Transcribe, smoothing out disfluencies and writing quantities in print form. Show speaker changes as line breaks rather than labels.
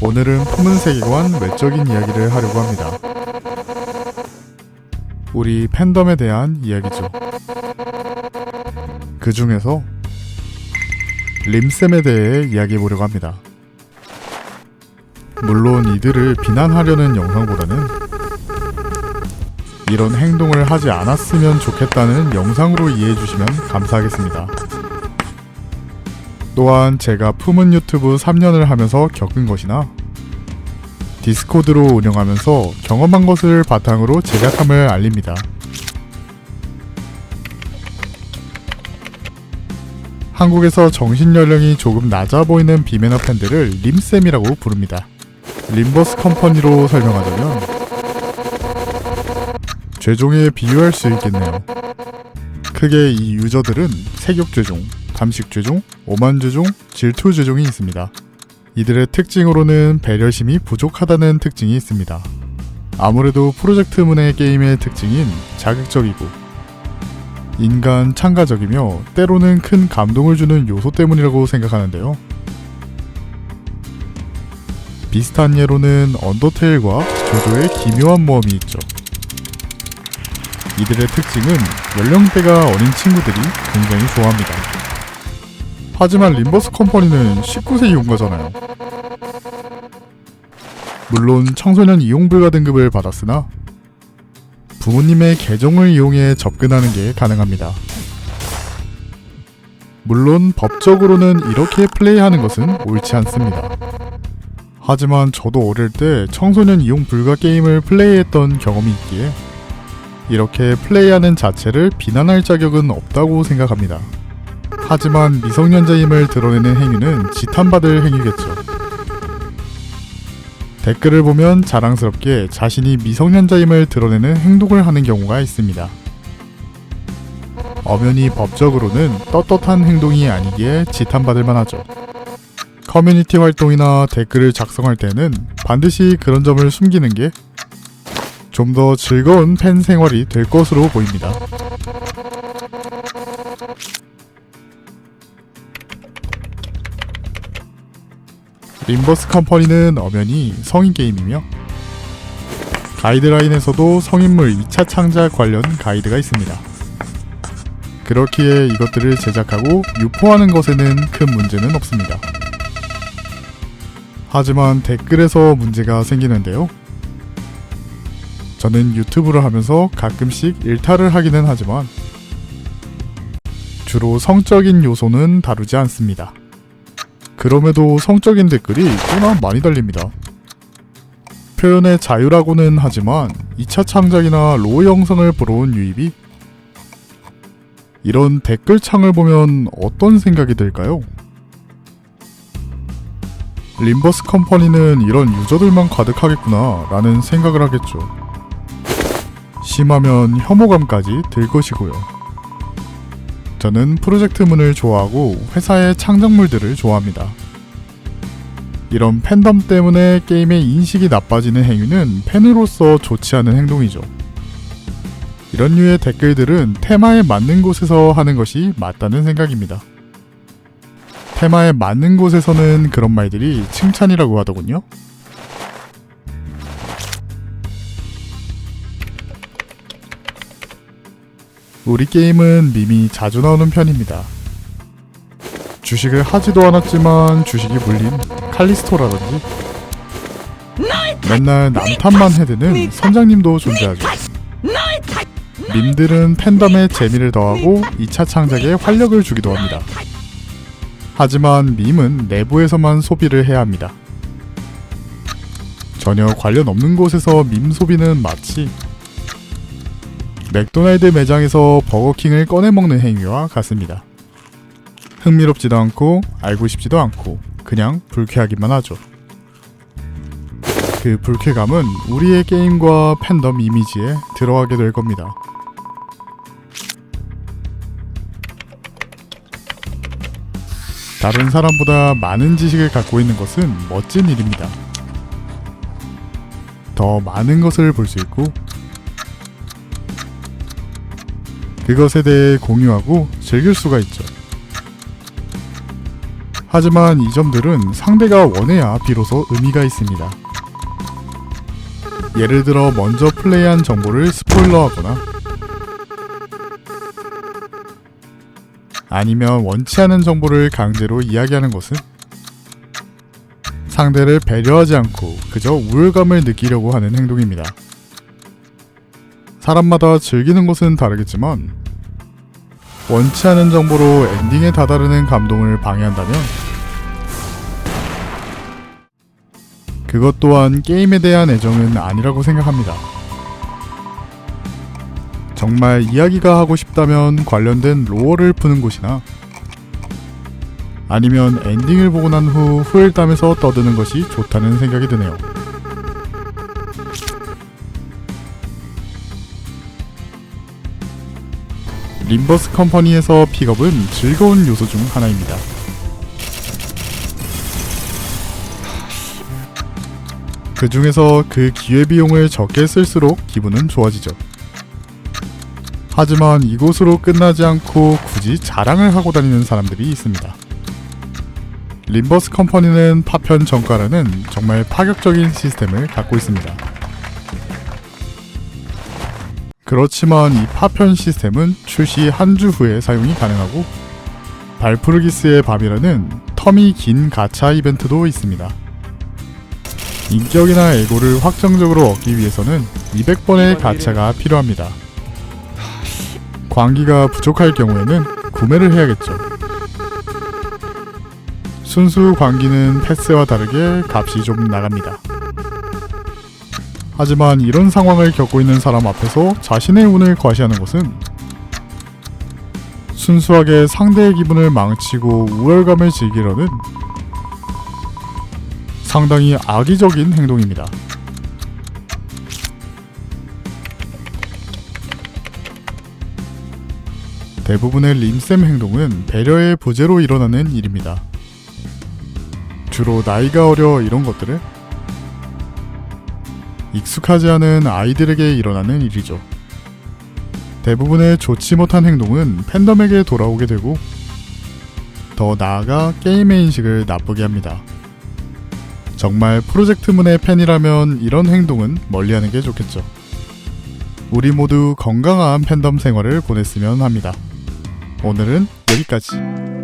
오늘은 품은 세계관 외적인 이야기를 하려고 합니다. 우리 팬덤에 대한 이야기죠. 그 중에서 림쌤에 대해 이야기해보려고 합니다. 물론 이들을 비난하려는 영상보다는 이런 행동을 하지 않았으면 좋겠다는 영상으로 이해해주시면 감사하겠습니다. 또한 제가 품은 유튜브 3년을 하면서 겪은 것이나 디스코드로 운영하면서 경험한 것을 바탕으로 제작함을 알립니다. 한국에서 정신연령이 조금 낮아 보이는 비매너 팬들을 림쌤이라고 부릅니다. 림버스 컴퍼니로 설명하자면 죄종에 비유할 수 있겠네요. 크게 이 유저들은 색욕죄종, 담식죄종, 오만죄종, 질투죄종이 있습니다. 이들의 특징으로는 배려심이 부족하다는 특징이 있습니다. 아무래도 프로젝트문의 게임의 특징인 자극적이고 인간 참가적이며 때로는 큰 감동을 주는 요소 때문이라고 생각하는데요. 비슷한 예로는 언더테일과 조조의 기묘한 모험이 있죠. 이들의 특징은 연령대가 어린 친구들이 굉장히 좋아합니다. 하지만 림버스 컴퍼니는 19세 이용가잖아요. 물론 청소년 이용 불가 등급을 받았으나 부모님의 계정을 이용해 접근하는 게 가능합니다. 물론 법적으로는 이렇게 플레이하는 것은 옳지 않습니다. 하지만 저도 어릴 때 청소년 이용 불가 게임을 플레이했던 경험이 있기에 이렇게 플레이하는 자체를 비난할 자격은 없다고 생각합니다. 하지만 미성년자임을 드러내는 행위는 지탄받을 행위겠죠. 댓글을 보면 자랑스럽게 자신이 미성년자임을 드러내는 행동을 하는 경우가 있습니다. 엄연히 법적으로는 떳떳한 행동이 아니기에 지탄받을 만하죠. 커뮤니티 활동이나 댓글을 작성할 때는 반드시 그런 점을 숨기는 게 좀 더 즐거운 팬 생활이 될 것으로 보입니다. 림버스 컴퍼니는 엄연히 성인 게임이며 가이드라인에서도 성인물 2차 창작 관련 가이드가 있습니다. 그렇기에 이것들을 제작하고 유포하는 것에는 큰 문제는 없습니다. 하지만 댓글에서 문제가 생기는데요. 저는 유튜브를 하면서 가끔씩 일탈을 하기는 하지만 주로 성적인 요소는 다루지 않습니다. 그럼에도 성적인 댓글이 꽤나 많이 달립니다. 표현의 자유라고는 하지만 2차 창작이나 로우 영상을 보러 온 유입이 이런 댓글창을 보면 어떤 생각이 들까요? 림버스 컴퍼니는 이런 유저들만 가득하겠구나 라는 생각을 하겠죠. 심하면 혐오감까지 들 것이고요. 저는 프로젝트문을 좋아하고 회사의 창작물들을 좋아합니다. 이런 팬덤 때문에 게임의 인식이 나빠지는 행위는 팬으로서 좋지 않은 행동이죠. 이런 류의 댓글들은 테마에 맞는 곳에서 하는 것이 맞다는 생각입니다. 테마에 맞는 곳에서는 그런 말들이 칭찬이라고 하더군요. 우리 게임은 밈이 자주 나오는 편입니다. 주식을 하지도 않았지만 주식이 물린 칼리스토라든지 맨날 남탓만 해대는 선장님도 존재하죠. 밈들은 팬덤에 재미를 더하고 2차 창작에 활력을 주기도 합니다. 하지만 밈은 내부에서만 소비를 해야 합니다. 전혀 관련 없는 곳에서 밈 소비는 마치 맥도날드 매장에서 버거킹을 꺼내 먹는 행위와 같습니다. 흥미롭지도 않고 알고 싶지도 않고 그냥 불쾌하기만 하죠. 그 불쾌감은 우리의 게임과 팬덤 이미지에 들어가게 될 겁니다. 다른 사람보다 많은 지식을 갖고 있는 것은 멋진 일입니다. 더 많은 것을 볼 수 있고 그것에 대해 공유하고 즐길 수가 있죠. 하지만 이 점들은 상대가 원해야 비로소 의미가 있습니다. 예를 들어 먼저 플레이한 정보를 스포일러하거나 아니면 원치 않은 정보를 강제로 이야기하는 것은 상대를 배려하지 않고 그저 우월감을 느끼려고 하는 행동입니다. 사람마다 즐기는 것은 다르겠지만 원치 않은 정보로 엔딩에 다다르는 감동을 방해한다면 그것 또한 게임에 대한 애정은 아니라고 생각합니다. 정말 이야기가 하고 싶다면 관련된 로어를 푸는 곳이나 아니면 엔딩을 보고 난 후 후일담에서 떠드는 것이 좋다는 생각이 드네요. 림버스 컴퍼니에서 픽업은 즐거운 요소 중 하나입니다. 그 중에서 그 기회비용을 적게 쓸수록 기분은 좋아지죠. 하지만 이곳으로 끝나지 않고 굳이 자랑을 하고 다니는 사람들이 있습니다. 림버스 컴퍼니는 파편 정가라는 정말 파격적인 시스템을 갖고 있습니다. 그렇지만 이 파편 시스템은 출시 한 주 후에 사용이 가능하고 발푸르기스의 밤이라는 텀이 긴 가챠 이벤트도 있습니다. 인격이나 에고를 확정적으로 얻기 위해서는 200번의 가챠가 필요합니다. 광기가 부족할 경우에는 구매를 해야겠죠. 순수 광기는 패스와 다르게 값이 좀 나갑니다. 하지만 이런 상황을 겪고 있는 사람 앞에서 자신의 운을 과시하는 것은 순수하게 상대의 기분을 망치고 우월감을 즐기려는 상당히 악의적인 행동입니다. 대부분의 림쌤 행동은 배려의 부재로 일어나는 일입니다. 주로 나이가 어려 이런 것들을 익숙하지 않은 아이들에게 일어나는 일이죠. 대부분의 좋지 못한 행동은 팬덤에게 돌아오게 되고 더 나아가 게임의 인식을 나쁘게 합니다. 정말 프로젝트문의 팬이라면 이런 행동은 멀리하는 게 좋겠죠. 우리 모두 건강한 팬덤 생활을 보냈으면 합니다. 오늘은 여기까지.